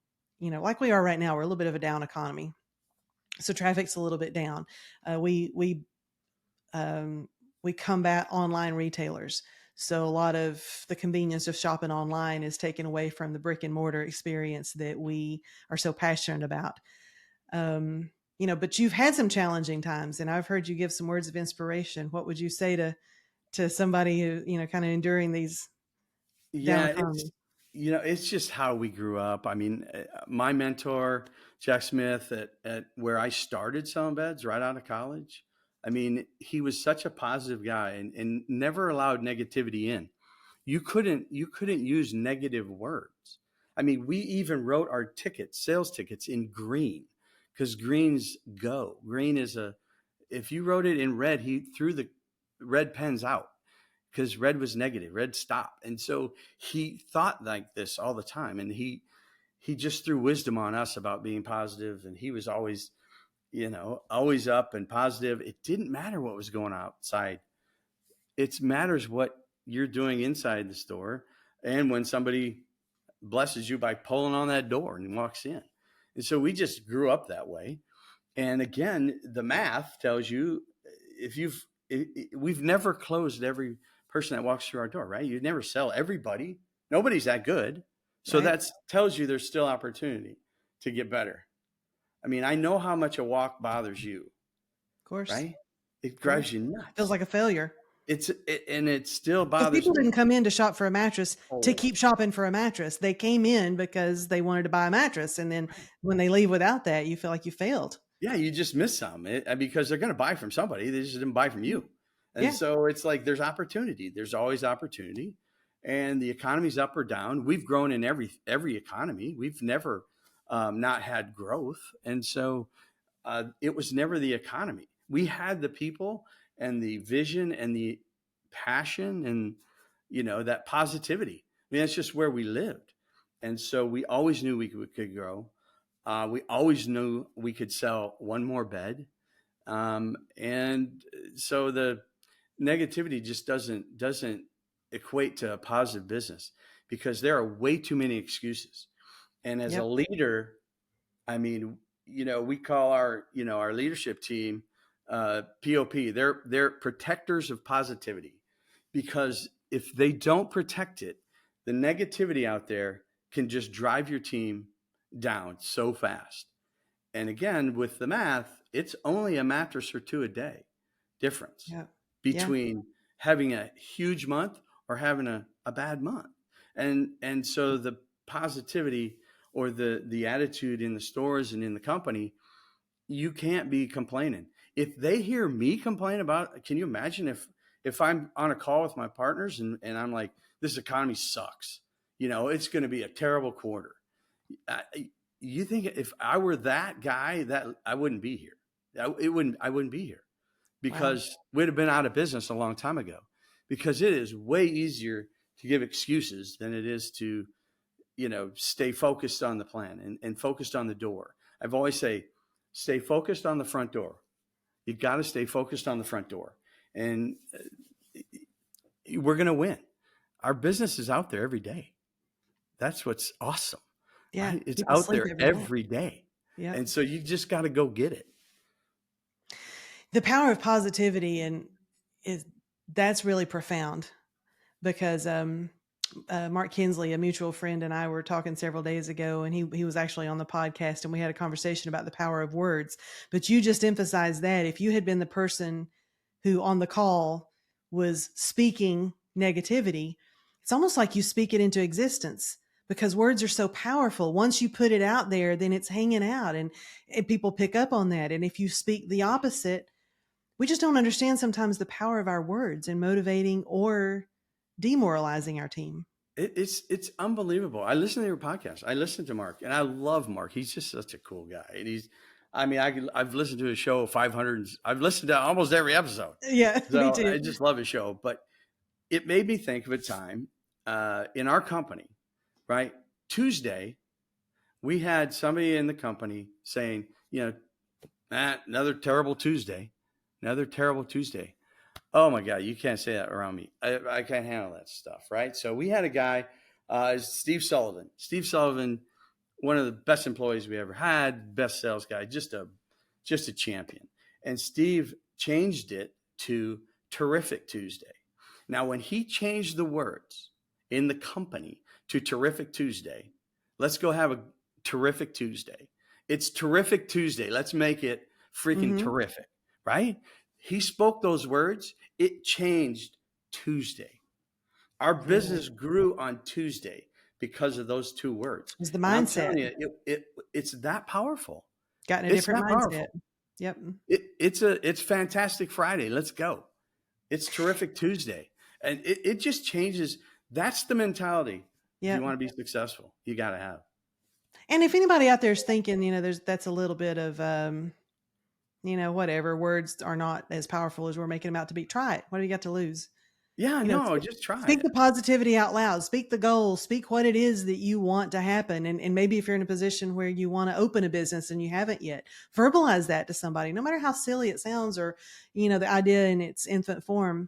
like we are right now. We're a little bit of a down economy, so traffic's a little bit down. We combat online retailers. So a lot of the convenience of shopping online is taken away from the brick and mortar experience that we are so passionate about. But you've had some challenging times, and I've heard you give some words of inspiration. What would you say to somebody who, kind of enduring these down Yeah, economy? it's just how we grew up. I mean, my mentor, Jack Smith, at where I started selling beds right out of college. I mean, he was such a positive guy and never allowed negativity in. You couldn't use negative words. I mean, we even wrote our tickets, sales tickets, in green because greens go. Green is a if you wrote it in red, he threw the red pens out because red was negative, red stop. And so he thought like this all the time. And he just threw wisdom on us about being positive. And he was always, always up and positive. It didn't matter what was going outside. It matters what you're doing inside the store. And when somebody blesses you by pulling on that door and walks in. And so we just grew up that way. And again, the math tells you if we've never closed every person that walks through our door, right? You never sell everybody. Nobody's that good. So Right? that tells you there's still opportunity to get better. I mean, I know how much a walk bothers you, Of course. right? It Of course. drives you Feels nuts. like a failure. And it still Because bothers people me. didn't come in to shop for a mattress to Oh, keep shopping for a mattress. They came in because they wanted to buy a mattress. And then right. when they leave without that, you feel like you failed. Yeah, you just miss some because they're going to buy from somebody. They just didn't buy from you. And Yeah. so it's like there's opportunity. There's always opportunity. And the economy's up or down. We've grown in every economy. We've never not had growth. And so it was never the economy. We had the people and the vision and the passion and, that positivity. I mean, that's just where we lived. And so we always knew we could grow. We always knew we could sell one more bed, and so the negativity just doesn't equate to a positive business because there are way too many excuses. And as a Yep. leader, I mean, we call our leadership team POP. They're protectors of positivity because if they don't protect it, the negativity out there can just drive your team down so fast. And again, with the math, it's only a mattress or two a day difference Yep. Yeah. between having a huge month or having a bad month. And so the positivity or the attitude in the stores and in the company, you can't be complaining. If they hear me complain about, can you imagine if I'm on a call with my partners and I'm like, this economy sucks, it's going to be a terrible quarter. You think if I were that guy, that I wouldn't be here. I wouldn't be here Wow. because we'd have been out of business a long time ago. Because it is way easier to give excuses than it is to, stay focused on the plan and focused on the door. I've always say, stay focused on the front door. You got to stay focused on the front door, and we're going to win. Our business is out there every day. That's what's awesome, Yeah. right? It's People out sleep there every day. every day. Yep. And so you just got to go get it. The power of positivity and is that's really profound because Mark Kinsley, a mutual friend, and I were talking several days ago, and he was actually on the podcast, and we had a conversation about the power of words. But you just emphasized that if you had been the person who on the call was speaking negativity, it's almost like you speak it into existence because words are so powerful. Once you put it out there, then it's hanging out, and people pick up on that. And if you speak the opposite, we just don't understand sometimes the power of our words in motivating or demoralizing our team. It's unbelievable. I listen to your podcast. I listen to Mark, and I love Mark. He's just such a cool guy. And I mean, I've listened to his show 500. I've listened to almost every episode. Yeah, me So too. I just love his show. But it made me think of a time in our company, right? Tuesday, we had somebody in the company saying, another terrible Tuesday, another terrible Tuesday. Oh my God, you can't say that around me. I can't handle that stuff, right? So we had a guy, Steve Sullivan. Steve Sullivan, one of the best employees we ever had, best sales guy, just a champion. And Steve changed it to Terrific Tuesday. Now, when he changed the words in the company to Terrific Tuesday, let's go have a Terrific Tuesday. It's Terrific Tuesday. Let's make it freaking terrific, right? He spoke those words. It changed Tuesday. Our business grew on Tuesday because of those two words. It's the And I'm mindset. telling you, it's that powerful. Got in a It's different that mindset. powerful. Yep. It's Fantastic Friday. Let's go. It's Terrific Tuesday. And it just changes. That's the mentality. If Yep. you want to be successful, you got to have. And if anybody out there is thinking, that's a little bit of, whatever, words are not as powerful as we're making them out to be. Try it. What do you got to lose? Yeah, no, just try Speak it. the positivity out loud. Speak the goals. Speak what it is that you want to happen. And maybe if you're in a position where you want to open a business and you haven't yet, verbalize that to somebody, no matter how silly it sounds or, the idea in its infant form.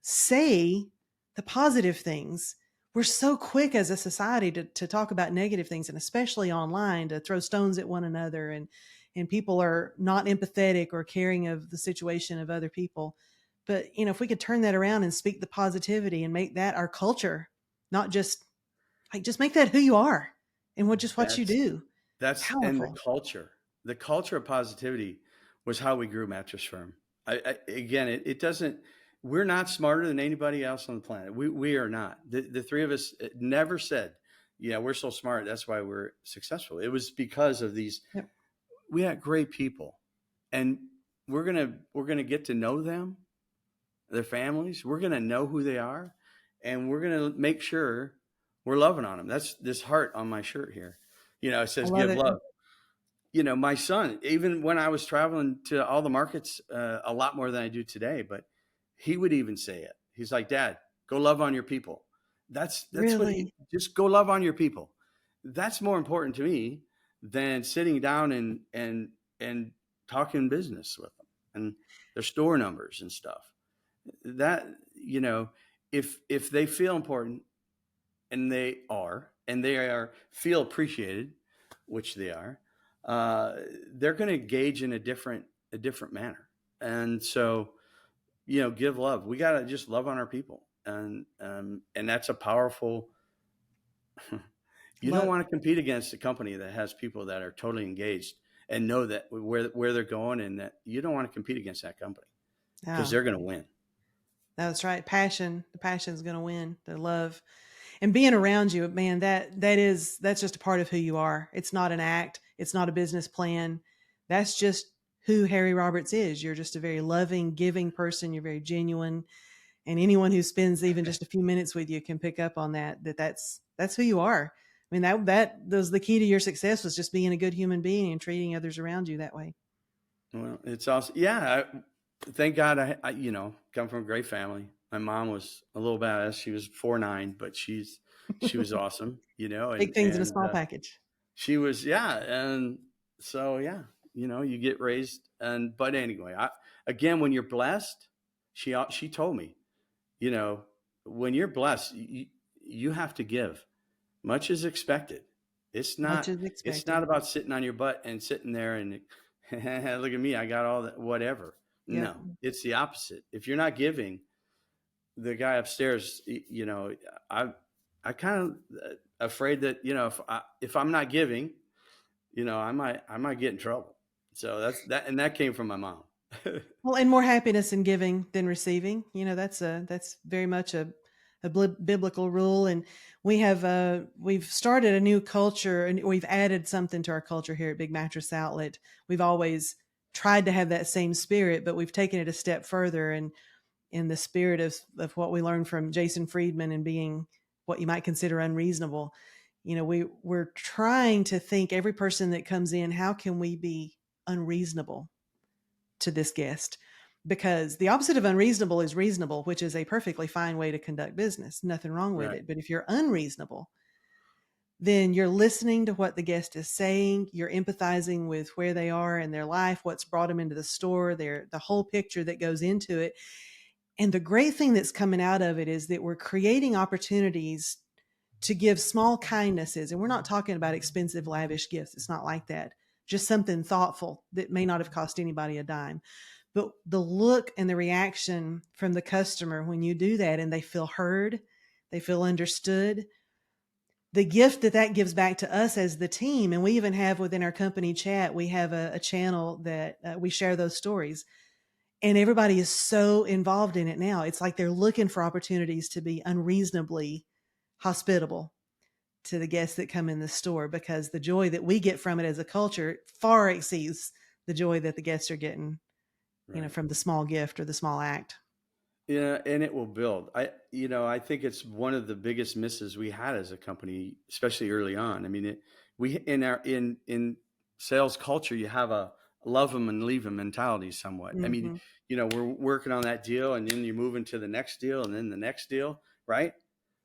Say the positive things. We're so quick as a society to talk about negative things, and especially online, to throw stones at one another. And people are not empathetic or caring of the situation of other people. But, if we could turn that around and speak the positivity and make that our culture, not just make that who you are and what you do. And Powerful. the culture of positivity was how we grew Mattress Firm. Again, it doesn't, we're not smarter than anybody else on the planet. We are not. The three of us never said, we're so smart, that's why we're successful. It was because of these, we had great people, and we're going to get to know them, their families. We're going to know who they are, and we're going to make sure we're loving on them. That's this heart on my shirt here. It says give love. My son, even when I was traveling to all the markets, a lot more than I do today, but he would even say it. He's like, Dad, go love on your people. That's Really? just go love on your people. That's more important to me than sitting down and talking business with them and their store numbers and stuff. That, if they feel important, and they are feel appreciated, which they are, they're going to engage in a different manner. And so, give love. We got to just love on our people. And that's a powerful, you don't want to compete against a company that has people that are totally engaged and know that where they're going, and that you don't want to compete against that company because they're going to win. That's right. Passion. The passion is going to win. The love and being around you, man, that's just a part of who you are. It's not an act. It's not a business plan. That's just who Harry Roberts is. You're just a very loving, giving person. You're very genuine. And anyone who spends even just a few minutes with you can pick up on that's who you are. I mean, that was the key to your success, was just being a good human being and treating others around you that way. Well, it's awesome. Yeah. Thank God I come from a great family. My mom was a little badass. She was 4'9", but she was awesome, Big things in a small package. She was, yeah. And so, yeah, you get raised. But anyway, again, when you're blessed, she told me, when you're blessed, you have to give. Much is expected. It's not about sitting on your butt and sitting there and look at me, I got all that, whatever. Yeah. No, it's the opposite. If you're not giving, the guy upstairs, I kind of afraid that, if I'm not giving, I might get in trouble. So that's that, and that came from my mom. Well, and more happiness in giving than receiving. That's very much a biblical rule. And we've started a new culture, and we've added something to our culture here at Big Mattress Outlet. We've always tried to have that same spirit, but we've taken it a step further. And in the spirit of what we learned from Jason Friedman and being what you might consider unreasonable, we're trying to think every person that comes in, how can we be unreasonable to this guest? Because the opposite of unreasonable is reasonable, which is a perfectly fine way to conduct business. Nothing wrong with Right. it. But if you're unreasonable, then you're listening to what the guest is saying. You're empathizing with where they are in their life, what's brought them into the store, the whole picture that goes into it. And the great thing that's coming out of it is that we're creating opportunities to give small kindnesses. And we're not talking about expensive, lavish gifts. It's not like that. Just something thoughtful that may not have cost anybody a dime. But the look and the reaction from the customer when you do that, and they feel heard, they feel understood, the gift that gives back to us as the team. And we even have within our company chat, we have a channel that we share those stories. And everybody is so involved in it now. It's like they're looking for opportunities to be unreasonably hospitable to the guests that come in the store, because the joy that we get from it as a culture far exceeds the joy that the guests are getting, Right. from the small gift or the small act. Yeah, and it will build. I think it's one of the biggest misses we had as a company, especially early on. I mean, we in sales culture, you have a love them and leave them mentality somewhat. I mean, Mm-hmm. we're working on that deal, and then you're moving to the next deal, and then the next deal, right?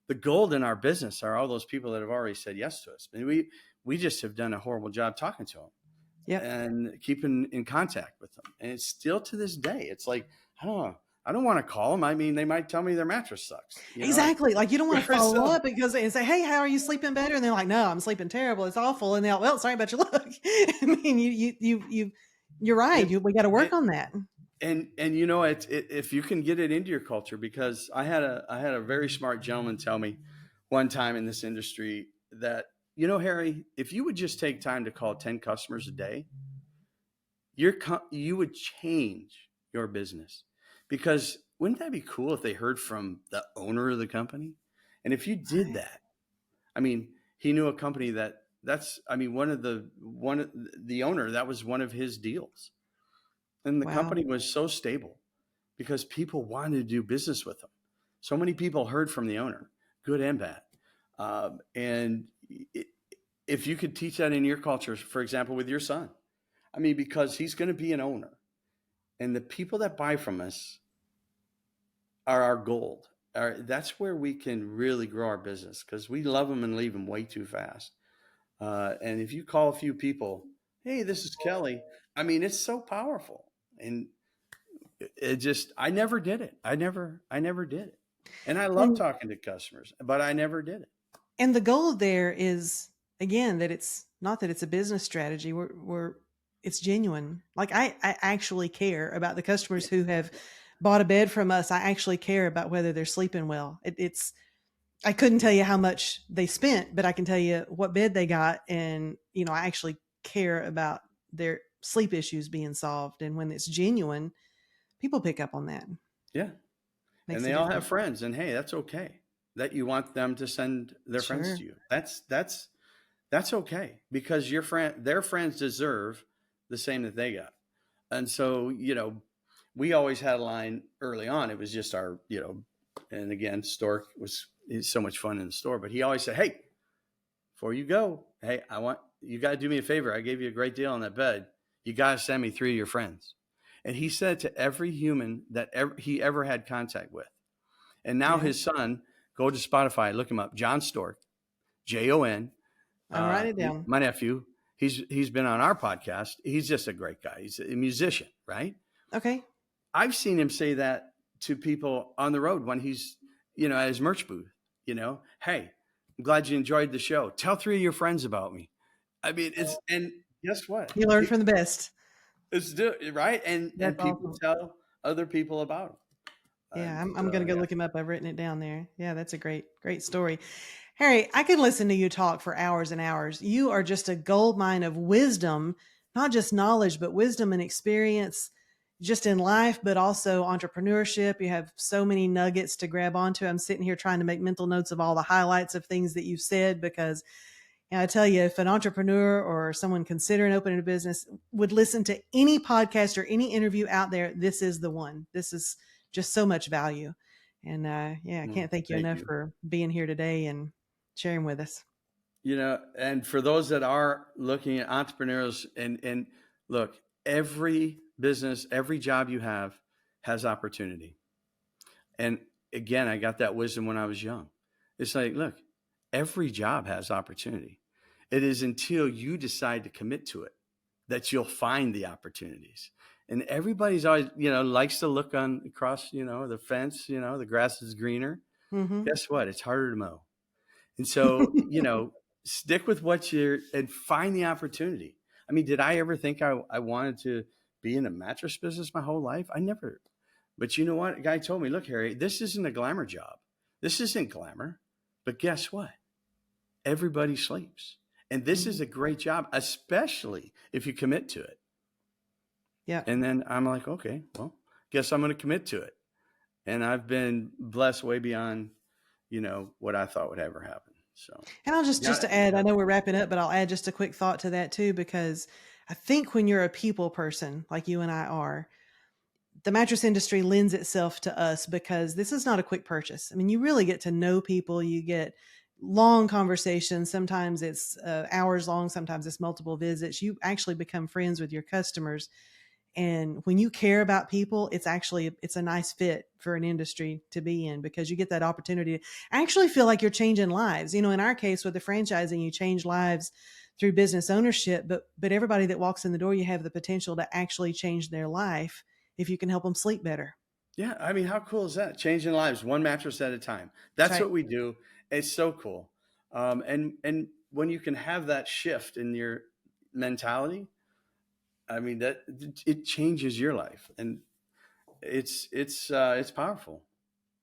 The gold in our business are all those people that have already said yes to us. I mean, we just have done a horrible job talking to them Yep. and keeping in contact with them. And it's still to this day. It's like, I don't know. I don't want to call them. I mean, they might tell me their mattress sucks. Exactly. Like, you don't want to follow So, up because and say, "Hey, how are you sleeping better?" And they're like, "No, I'm sleeping terrible. It's awful." And they're like, "Well, sorry about your luck." I mean, you're right. it, We got to work it, on that. and if you can get it into your culture, because I had a very smart gentleman tell me one time in this industry that, Harry, if you would just take time to call 10 customers a day, you would change your business. Because wouldn't that be cool if they heard from the owner of the company? And if you did Right. that, I mean, he knew a company that's I mean, one of the owner, that was one of his deals. And the Wow. company was so stable because people wanted to do business with them. So many people heard from the owner, good and bad. And if you could teach that in your culture, for example, with your son, I mean, because he's going to be an owner, and the people that buy from us are our gold. That's where we can really grow our business, because we love them and leave them way too fast. And if you call a few people, "Hey, this is Kelly," I mean, it's so powerful. And I never did it. I never did it. And I love And talking to customers, but I never did it. and the goal there is, again, that it's not that it's a business strategy. We're it's genuine. Like, I actually care about the customers who have bought a bed from us. I actually care about whether they're sleeping well. It's I couldn't tell you how much they spent, but I can tell you what bed they got. And, I actually care about their sleep issues being solved. And when it's genuine, people pick up on that. Yeah. And Makes a they all have difference. friends, and hey, that's okay. That you want them to send their friends Sure. to you. That's okay, because their friends deserve the same that they got. And so, we always had a line early on. It was just and again, Stork is so much fun in the store, but he always said, "Hey, before you go, hey, you got to do me a favor. I gave you a great deal on that bed. You got to send me 3 of your friends." And he said to every human that he ever had contact with. And now Yeah. his son, go to Spotify, look him up, John Stork, Jon. I'm writing it down. My nephew, he's been on our podcast. He's just a great guy. He's a musician, right? Okay. I've seen him say that to people on the road when he's, at his merch booth, "Hey, I'm glad you enjoyed the show. Tell 3 of your friends about me." I mean, and guess what? You learn from the best. It's right. And That's people awesome. tell other people about him. Yeah, And I'm going to go yeah. look him up. I've written it down there. Yeah, that's a great story. Harry, I could listen to you talk for hours and hours. You are just a gold mine of wisdom, not just knowledge, but wisdom and experience just in life, but also entrepreneurship. You have so many nuggets to grab onto. I'm sitting here trying to make mental notes of all the highlights of things that you've said because I tell you, if an entrepreneur or someone considering opening a business would listen to any podcast or any interview out there, this is the one. This is just so much value. And yeah, I Well, can't thank you thank enough you. for being here today and sharing with us. And for those that are looking at entrepreneurs, and look, every business, every job you have has opportunity. And again, I got that wisdom when I was young. It's like, look, every job has opportunity. It is until you decide to commit to it that you'll find the opportunities. And everybody's always, likes to look on across, the fence, the grass is greener. Mm-hmm. Guess what? It's harder to mow. And so, stick with and find the opportunity. I mean, did I ever think I wanted to be in a mattress business my whole life? I never. But you know what? A guy told me, look, Harry, this isn't a glamour job. This isn't glamour. But guess what? Everybody sleeps. And this is a great job, especially if you commit to it. Yeah. And then I'm like, okay, well, guess I'm going to commit to it. And I've been blessed way beyond, what I thought would ever happen. So, And I'll just yeah, to add, I know we're wrapping up, but I'll add just a quick thought to that too, because I think when you're a people person like you and I are, the mattress industry lends itself to us because this is not a quick purchase. I mean, you really get to know people, you get long conversations. Sometimes it's hours long, sometimes it's multiple visits. You actually become friends with your customers. And when you care about people, it's a nice fit for an industry to be in because you get that opportunity to actually feel like you're changing lives. In our case with the franchising, you change lives through business ownership, but everybody that walks in the door, you have the potential to actually change their life if you can help them sleep better. Yeah, I mean, how cool is that? Changing lives, one mattress at a time. That's That's right. what we do. It's so cool. And when you can have that shift in your mentality, I mean that it changes your life, and it's powerful.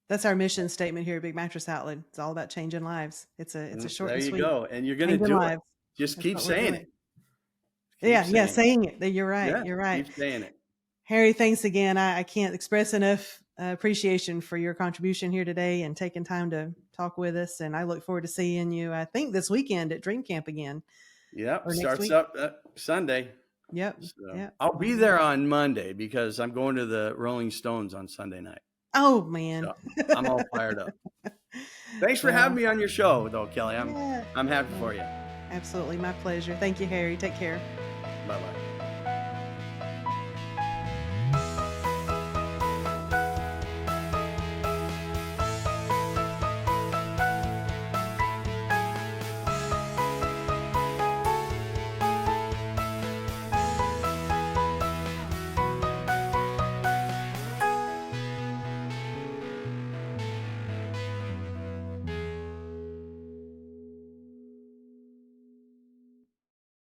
That's our mission statement here at Big Mattress Outlet. It's all about changing lives. It's a short There and you sweet. go, and you're going to Changing do it. lives. Just That's keep what we're saying doing. it. Keep Yeah, saying it. saying it. You're right. Yeah, You're right. keep saying it. Harry, thanks again. I can't express enough appreciation for your contribution here today and taking time to talk with us. And I look forward to seeing you, I think, this weekend at Dream Camp again Yep, or next starts week. up Sunday. Yep. So Yep. I'll All be right. there on Monday because I'm going to the Rolling Stones on Sunday night. Oh, man. So I'm all fired up. Thanks for having Well, me on your show, though, Kelly. yeah. I'm happy Yeah. for you. Absolutely. My pleasure. Thank you, Harry. Take care. Bye bye.